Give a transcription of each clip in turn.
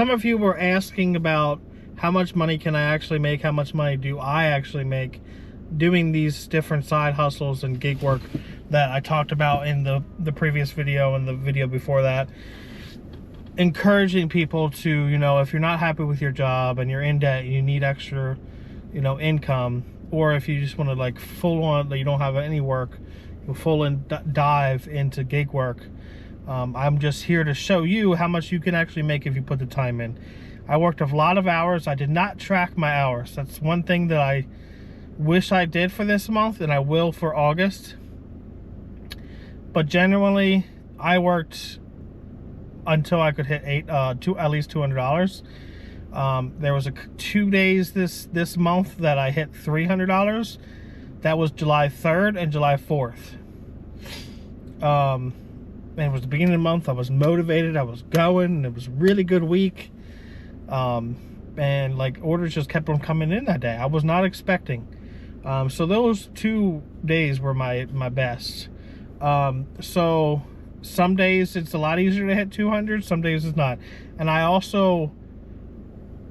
some of you were asking about how much money can I actually make, how much money do I actually make doing these different side hustles and gig work that I talked about in the previous video and the video before that. Encouraging people to, you know, if you're not happy with your job and you're in debt, you need extra, you know, income, or if you just want to like full on, you don't have any work, you full in dive into gig work. I'm just here to show you how much you can actually make if you put the time in. I worked a lot of hours. I did not track my hours. That's one thing that I wish I did for this month, and I will for August. But generally, I worked until I could hit at least $200. There was 2 days this month that I hit $300. That was July 3rd and July 4th. And it was the beginning of the month. I was motivated. I was going. And it was a really good week. And like orders just kept on coming in that day. I was not expecting. So those 2 days were my best. So some days it's a lot easier to hit 200. Some days it's not. And I also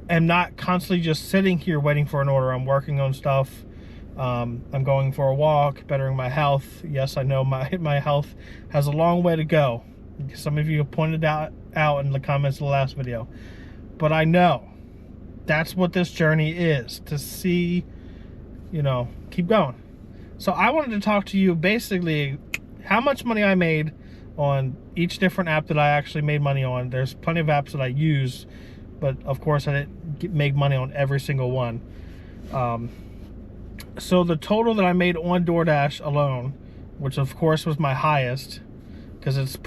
am not constantly just sitting here waiting for an order. I'm working on stuff. I'm going for a walk, bettering my health. Yes, I know my health has a long way to go. Some of you have pointed out in the comments of the last video. But I know that's what this journey is, to see, you know, keep going. So I wanted to talk to you basically how much money I made on each different app that I actually made money on. There's plenty of apps that I use, but of course I didn't make money on every single one. So the total that I made on DoorDash alone, which of course was my highest, because it's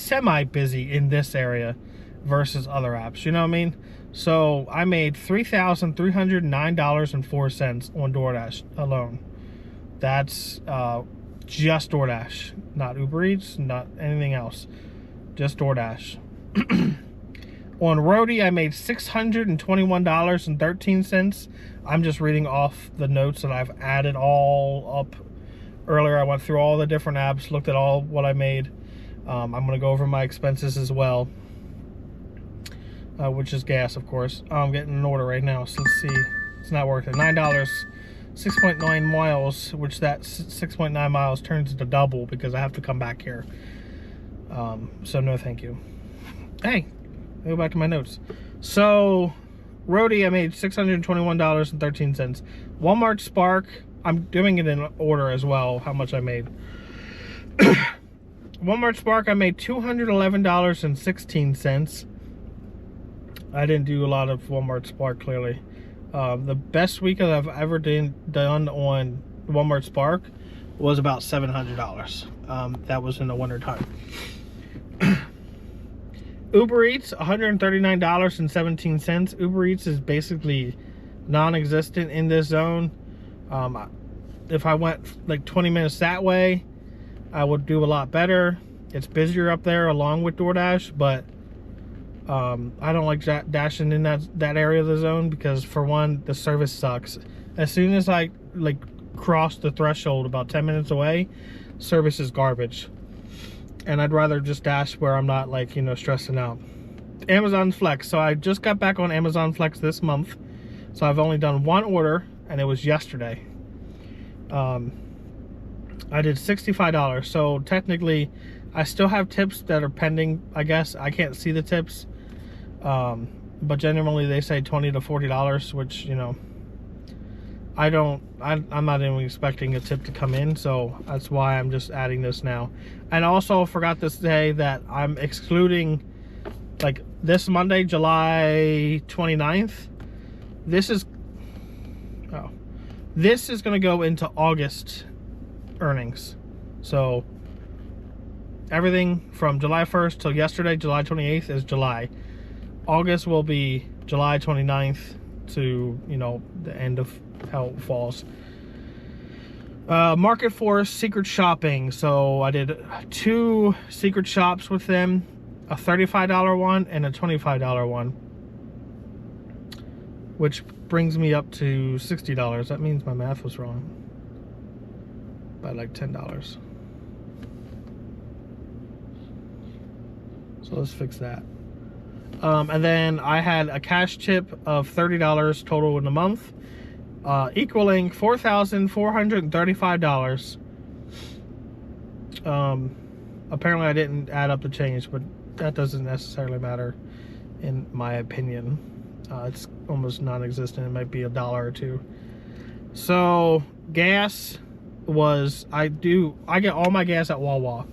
semi-busy in this area versus other apps, you know what I mean? So I made $3,309.04 on DoorDash alone. That's just DoorDash, not Uber Eats, not anything else, just DoorDash. On Roadie, I made $621.13. I'm just reading off the notes that I've added all up earlier. I went through all the different apps, looked at all what I made. I'm going to go over my expenses as well, which is gas, of course. I'm getting an order right now, so let's see. It's not worth it. $9, 6.9 miles, which that 6.9 miles turns into double because I have to come back here. So no thank you. Hey, go back to my notes. So Roadie, I made $621.13. Walmart Spark, I'm doing it in order as well, how much I made. Walmart Spark, I made $211.16. I didn't do a lot of Walmart Spark, clearly. The best week that I've ever done on Walmart Spark was about $700. That was in the winter time. Uber Eats, $139.17. Uber Eats is basically non-existent in this zone. If I went like 20 minutes that way, I would do a lot better. It's busier up there along with DoorDash, but I don't like dashing in that area of the zone because, for one, the service sucks. As soon as I like cross the threshold about 10 minutes away, service is garbage. And I'd rather just dash where I'm not, like, you know, stressing out. Amazon Flex. So I just got back on Amazon Flex this month. So I've only done one order, and it was yesterday. I did $65. So technically, I still have tips that are pending, I guess. I can't see the tips. But generally, they say $20 to $40, which, you know, I'm not even expecting a tip to come in, so that's why I'm just adding this now. And also forgot to say that I'm excluding, like, this Monday, July 29th. This is going to go into August earnings. So everything from July 1st till yesterday, July 28th, is July. August will be July 29th to, you know, the end of how it falls. Market Force Secret Shopping. So I did 2 secret shops with them, a $35 one and a $25 one, which brings me up to $60. That means my math was wrong by like $10. So let's fix that. And then I had a cash tip of $30 total in the month, equaling $4,435. Apparently I didn't add up the change, but that doesn't necessarily matter in my opinion. It's almost non-existent. It might be $1 or $2. So gas was, I get all my gas at Wawa.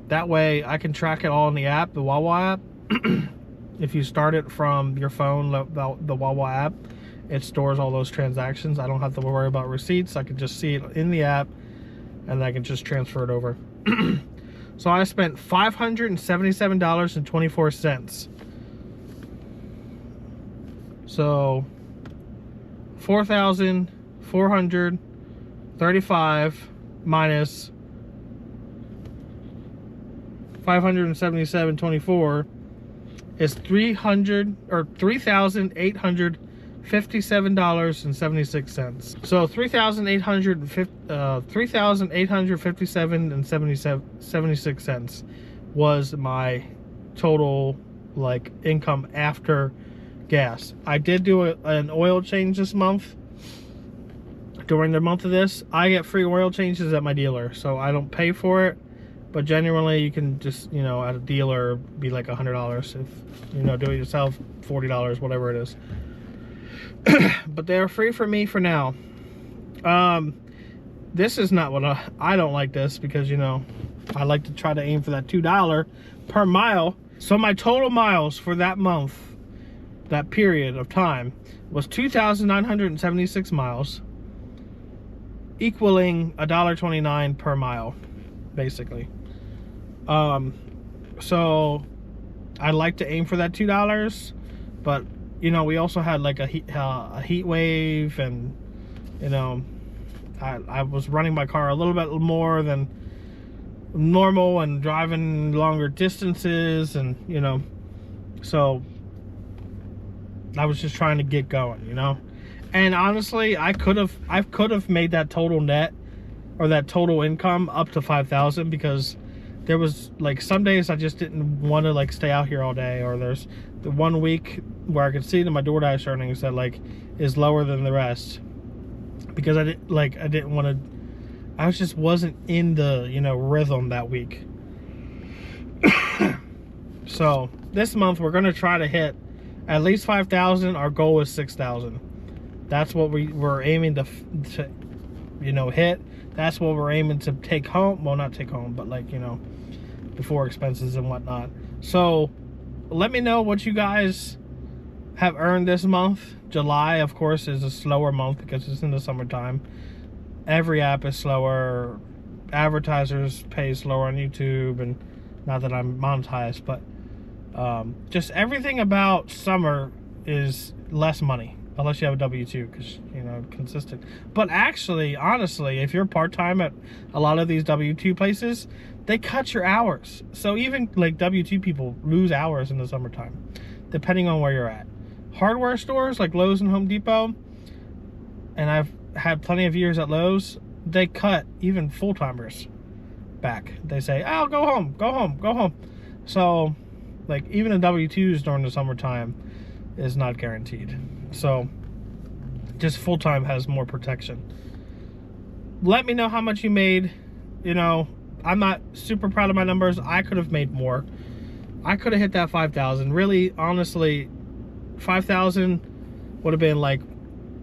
That way I can track it all in the app, the Wawa app. If you start it from your phone, the Wawa app, it stores all those transactions. I don't have to worry about receipts. I can just see it in the app and I can just transfer it over. So I spent $577.24. So $4,435 minus $577.24 is $3,857.76. So $3,857.76 was my total like income after gas. I did do an oil change this month. During the month of this, I get free oil changes at my dealer, so I don't pay for it. But generally, you can just, you know, at a dealer, be like $100. If, you know, do it yourself, $40, whatever it is. But they're free for me for now. This is not what I don't like this, because, you know, I like to try to aim for that $2 per mile. So my total miles for that month, that period of time, was 2,976 miles, equaling $1.29 per mile, basically. So I like to aim for that $2, but you know, we also had like a heat wave, and you know, I was running my car a little bit more than normal and driving longer distances, and you know, so I was just trying to get going, you know. And honestly, I could have made that total net, or that total income, up to 5,000, because there was like some days I just didn't want to like stay out here all day, or there's the 1 week where I could see that my DoorDash earnings that like is lower than the rest, because I just wasn't in the, you know, rhythm that week. So this month we're gonna try to hit at least 5,000. Our goal is 6,000. That's what we're aiming to you know, hit. That's what we're aiming to take home. Well, not take home, but like, you know, before expenses and whatnot. So let me know what you guys have earned this month. July, of course, is a slower month because it's in the summertime. Every app is slower. Advertisers pay slower on YouTube, and not that I'm monetized, but just everything about summer is less money. Unless you have a W-2, because, you know, consistent. But actually, honestly, if you're part-time at a lot of these W-2 places, they cut your hours. So even, like, W-2 people lose hours in the summertime, depending on where you're at. Hardware stores, like Lowe's and Home Depot, and I've had plenty of years at Lowe's, they cut even full-timers back. They say, oh, go home, go home, go home. So, like, even the W-2s during the summertime is not guaranteed. So just full-time has more protection. Let me know how much you made. You know, I'm not super proud of my numbers. I could have made more. I could have hit that 5,000. Really, honestly, 5,000 would have been like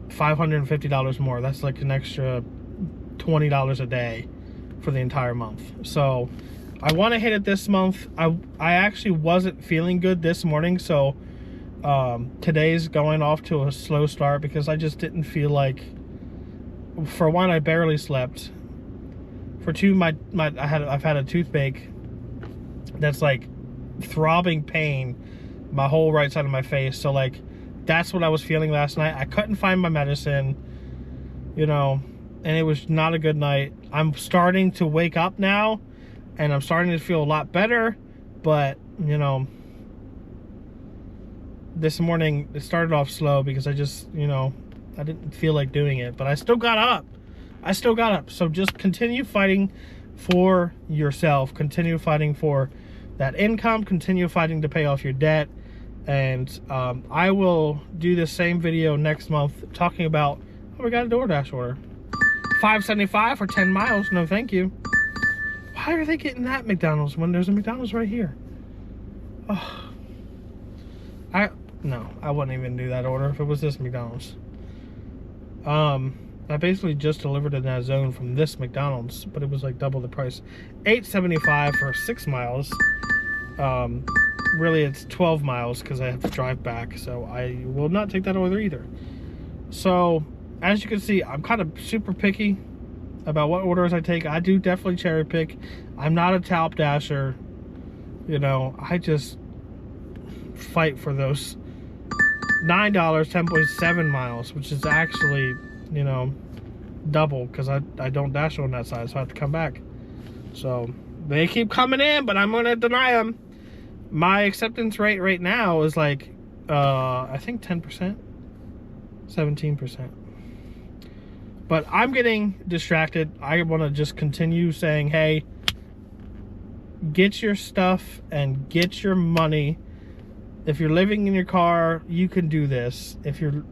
$550 more. That's like an extra $20 a day for the entire month. So I want to hit it this month. I actually wasn't feeling good this morning, so today's going off to a slow start because I just didn't feel like, for one, I barely slept. For two, I've had a toothache that's like throbbing pain my whole right side of my face. So like that's what I was feeling last night. I couldn't find my medicine, you know, and it was not a good night. I'm starting to wake up now and I'm starting to feel a lot better, but you know, this morning it started off slow because I just, you know, I didn't feel like doing it, but I still got up. So just continue fighting for yourself, continue fighting for that income, continue fighting to pay off your debt. And I will do the same video next month talking about, oh, we got a DoorDash order. $5.75 for 10 miles. No, thank you. Why are they getting that McDonald's when there's a McDonald's right here? Oh, no, I wouldn't even do that order if it was this McDonald's. I basically just delivered in that zone from this McDonald's, but it was like double the price. $8.75 for 6 miles. Really, it's 12 miles because I have to drive back, so I will not take that order either. So, as you can see, I'm kind of super picky about what orders I take. I do definitely cherry pick. I'm not a top dasher. You know, I just fight for those $9, 10.7 miles, which is actually, you know, double because I don't dash on that side, so I have to come back. So they keep coming in, but I'm gonna deny them. My acceptance rate right now is like I think 10%, 17%. But I'm getting distracted. I want to just continue saying, hey, get your stuff and get your money. If you're living in your car, you can do this. If you're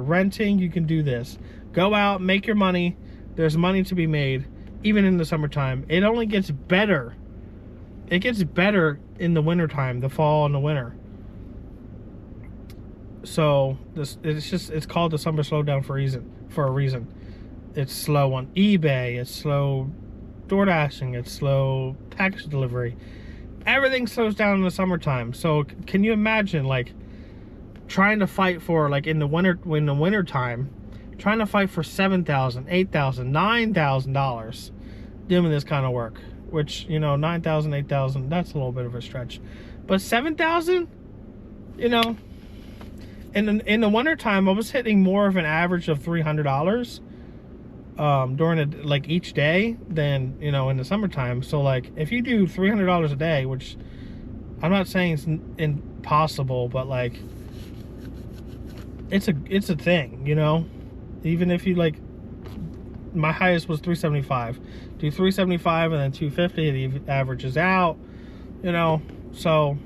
renting, you can do this. Go out, make your money. There's money to be made, even in the summertime. It only gets better. It gets better in the wintertime, the fall and the winter. So it's called the summer slowdown for a reason. It's slow on eBay, it's slow door dashing, it's slow package delivery. Everything slows down in the summertime. So can you imagine, like, trying to fight for, like, in the winter time, trying to fight for $7,000, $8,000, $9,000 doing this kind of work, which, you know, $9,000, $8,000, that's a little bit of a stretch, but $7,000, you know, in the winter time, I was hitting more of an average of $300 during like each day than, you know, in the summertime. So like if you do $300 a day, which I'm not saying it's impossible, but like it's a thing, you know. Even if you, like, my highest was 375, do 375 and then 250, it averages out, you know. So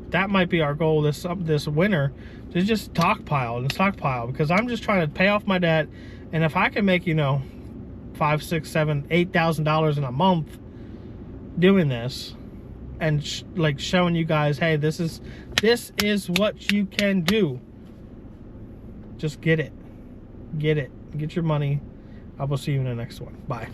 that might be our goal this winter, to just stockpile, because I'm just trying to pay off my debt. And if I can make, you know, $5,000, $6,000, $7,000, $8,000 in a month doing this, and like showing you guys, hey, this is what you can do. Just get it, get your money. I will see you in the next one. Bye.